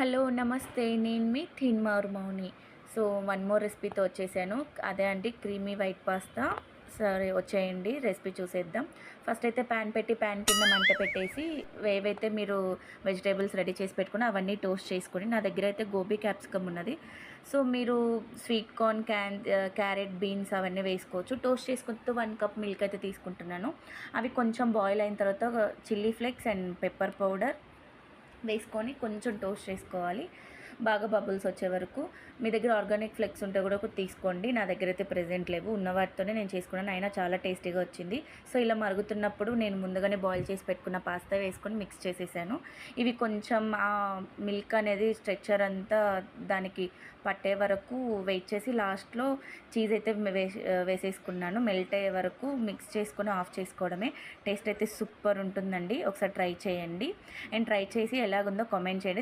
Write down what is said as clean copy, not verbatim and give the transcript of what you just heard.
Hello నమస్తే. నేను మీ థిన్మార్ మౌని. So, one more రెసిపీతో వచ్చేసాను. అదే అండి క్రీమీ వైట్ పాస్తా. సరే వచ్చేయండి రెసిపీ చూసేద్దాం. ఫస్ట్ అయితే ప్యాన్ పెట్టి ప్యాన్ కింద మంట పెట్టేసి ఏవైతే మీరు వెజిటేబుల్స్ రెడీ చేసి పెట్టుకుని అవన్నీ టోస్ట్ చేసుకొని, నా దగ్గర అయితే గోబీ క్యాప్సికమ్ ఉన్నది. సో, మీరు స్వీట్ కార్న్, క్యారెట్, బీన్స్ అవన్నీ వేసుకోవచ్చు. టోస్ట్ చేసుకుంటూ 1 కప్ మిల్క్ అయితే తీసుకుంటున్నాను. అవి కొంచెం బాయిల్ అయిన తర్వాత chilli flakes and pepper powder వేసుకొని కొంచెం టోస్ట్ చేసుకోవాలి, బాగా బబుల్స్ వచ్చే వరకు. మీ దగ్గర ఆర్గానిక్ ఫ్లెక్స్ ఉంటే కూడా ఒకటి తీసుకోండి. నా దగ్గర అయితే ప్రెజెంట్ లేవు, ఉన్న వాటితోనే నేను చేసుకున్నాను. అయినా చాలా టేస్టీగా వచ్చింది. సో ఇలా మరుగుతున్నప్పుడు నేను ముందుగానే బాయిల్ చేసి పెట్టుకున్న పాస్తా వేసుకొని మిక్స్ చేసేసాను. ఇవి కొంచెం ఆ మిల్క్ అనేది స్ట్రెచ్చర్ అంతా దానికి పట్టే వరకు వెయిట్ చేసి లాస్ట్లో చీజ్ అయితే వేసేసుకున్నాను. మెల్ట్ అయ్యే వరకు మిక్స్ చేసుకొని ఆఫ్ చేసుకోవడమే. టేస్ట్ అయితే సూపర్ ఉంటుందండి, ఒకసారి ట్రై చేయండి. అండ్ ట్రై చేసి ఎలాగుందో కామెంట్ చేయండి.